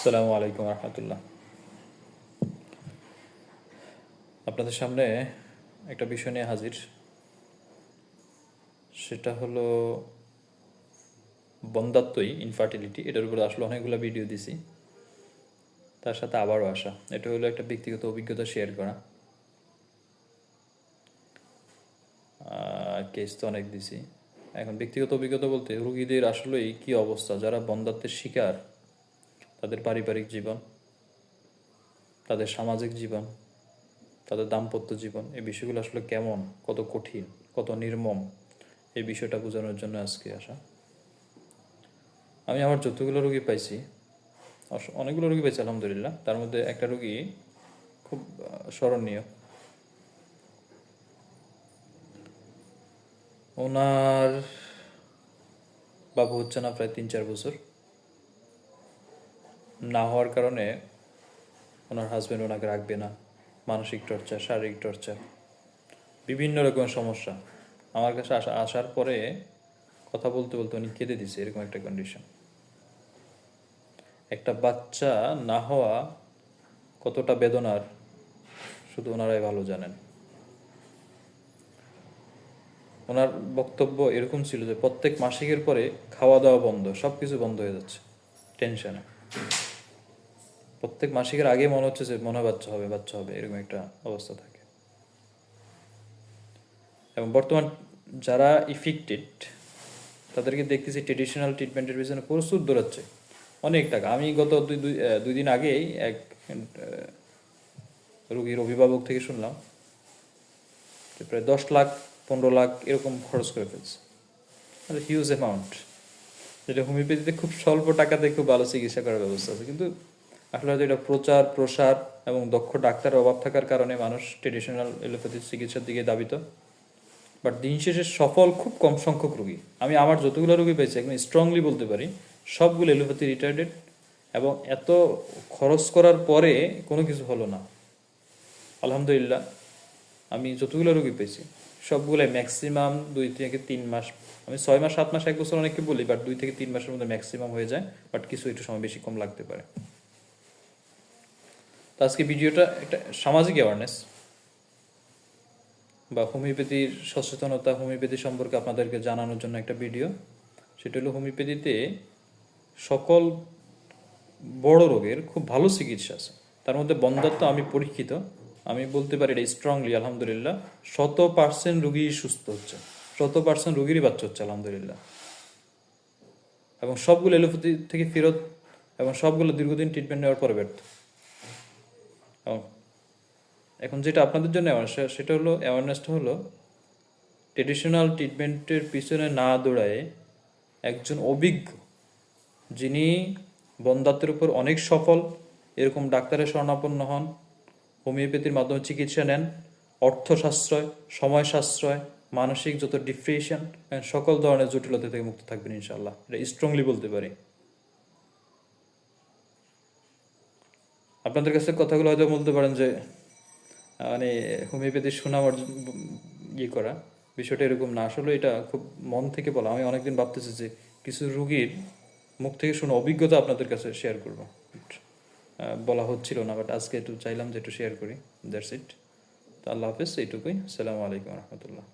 আসসালামু আলাইকুম রহমতুল্লাহ। আপনাদের সামনে একটা বিষয় নিয়ে হাজির। সেটা হলো বন্ধ্যাত্বই ইনফার্টিলিটি। এটার উপরে আসলে অনেকগুলো ভিডিও দিছি, তার সাথে আবারও আসা। এটা হলো একটা ব্যক্তিগত অভিজ্ঞতা শেয়ার করা। কেস তো অনেক দিছি। এখন ব্যক্তিগত অভিজ্ঞতা বলতে রুগীদের আসলেই কি অবস্থা, যারা বন্ধ্যাত্বের শিকার, তাদের পারিবারিক জীবন, তাদের সামাজিক জীবন, তাদের দাম্পত্য জীবন, এই বিষয়গুলো আসলে কেমন, কত কঠিন, কত নির্মম, এই বিষয়টা বোঝানোর জন্য আজকে আসা। আমি আমার যতগুলো রুগী পাইছি, অনেকগুলো রুগী পাইছি আলহামদুলিল্লাহ, তার মধ্যে একটা রুগী খুব স্মরণীয়। ওনার বাবু হচ্ছে না প্রায় 3-4 বছর। না হওয়ার কারণে ওনার হাজব্যান্ড ওনাকে রাখবে না, মানসিক টর্চার, শারীরিক টর্চার, বিভিন্ন রকমের সমস্যা। আমার কাছে আসার পরে কথা বলতে বলতে উনি কেঁদে দিছে, এরকম একটা কন্ডিশন। একটা বাচ্চা না হওয়া কতটা বেদনার শুধু ওনারাই ভালো জানেন। ওনার বক্তব্য এরকম ছিল যে প্রত্যেক মাসিকের পরে খাওয়া দাওয়া বন্ধ, সব কিছু বন্ধ হয়ে যাচ্ছে টেনশনে। প্রত্যেক মাসিকের আগে মনে হচ্ছে যে মনে হয় বাচ্চা হবে, বাচ্চা হবে, এরকম একটা অবস্থা থাকে। এবং বর্তমান যারা ইফেক্টেড তাদেরকে দেখতেছি ট্রেডিশনাল ট্রিটমেন্টের পিছনে প্রচুর দৌড়াচ্ছে, অনেক টাকা। আমি গত দুই দিন আগেই এক রুগীর অভিভাবক থেকে শুনলাম যে প্রায় 10 লাখ 15 লাখ এরকম খরচ করে ফেলছে। হিউজ অ্যামাউন্ট, যেটা হোমিওপ্যাথিতে খুব স্বল্প টাকাতে খুব ভালো চিকিৎসা করার ব্যবস্থা আছে। কিন্তু আসলে হয়তো এটা প্রচার প্রসার এবং দক্ষ ডাক্তারের অভাব থাকার কারণে মানুষ ট্রেডিশনাল এলোপ্যাথি চিকিৎসার দিকে দাবিত। বাট দিন শেষে সফল খুব কম সংখ্যক রুগী। আমি আমার যতগুলো রুগী পেয়েছি একদম স্ট্রংলি বলতে পারি সবগুলো এলোপ্যাথি রিটার্ডেড, এবং এত খরচ করার পরে কোনো কিছু হলো না। আলহামদুলিল্লাহ, আমি যতগুলো রুগী পেয়েছি সবগুলো ম্যাক্সিমাম 2 থেকে 3 মাস, আমি 6 মাস 7 মাস 1 বছর অনেককে বলি, বাট 2 থেকে 3 মাসের মধ্যে ম্যাক্সিমাম হয়ে যায়। বাট কিছু একটু সময় বেশি কম লাগতে পারে। তো আজকে ভিডিওটা একটা সামাজিক অ্যাওয়ারনেস বা হোমিওপ্যাথির সচেতনতা, হোমিওপ্যাথি সম্পর্কে আপনাদেরকে জানানোর জন্য একটা ভিডিও। সেটা হলো হোমিওপ্যাথিতে সকল বড় রোগের খুব ভালো চিকিৎসা আছে। তার মধ্যে বন্ধ্যাত্ব আমি পরীক্ষিত, আমি বলতে পারি এটা স্ট্রংলি আলহামদুলিল্লাহ। 100% রুগী সুস্থ হচ্ছে, 100% রুগীরই বাচ্চা হচ্ছে আলহামদুলিল্লাহ। এবং সবগুলো এলোপ্যাথি থেকে ফেরত, এবং সবগুলো দীর্ঘদিন ট্রিটমেন্ট নেওয়ার পরে ব্যর্থ। এবং এখন যেটা আপনাদের জন্য অ্যাওয়ারনেস, সেটা হলো অ্যাওয়ারনেসটা হলো ট্রেডিশনাল ট্রিটমেন্টের পিছনে না দৌড়ায় একজন অভিজ্ঞ, যিনি বন্ধ্যাত্বের উপর অনেক সফল, এরকম ডাক্তারের শরণাপন্ন হন, হোমিওপ্যাথির মাধ্যমে চিকিৎসা নেন, অর্থ সাশ্রয়, সময় সাশ্রয়, মানসিক যত ডিপ্রেশন, সকল ধরনের জটিলতা থেকে মুক্ত থাকবেন ইনশাল্লাহ। এটা স্ট্রংলি বলতে পারি। আপনাদের কাছে কথাগুলো হয়তো বলতে পারেন যে মানে হোমিওপ্যাথির সুনাম করা, বিষয়টা এরকম না। আসলে এটা খুব মন থেকে বলা। আমি অনেকদিন ভাবতেছি যে কিছু রুগীর মুখ থেকে শুনে অভিজ্ঞতা আপনাদের কাছে শেয়ার করবো, বলা হচ্ছিল না, বাট আজকে একটু চাইলাম যে একটু শেয়ার করি। That's it. তো আল্লাহ হাফেজ, এইটুকুই। আসসালামু আলাইকুম রহমতুল্লাহ।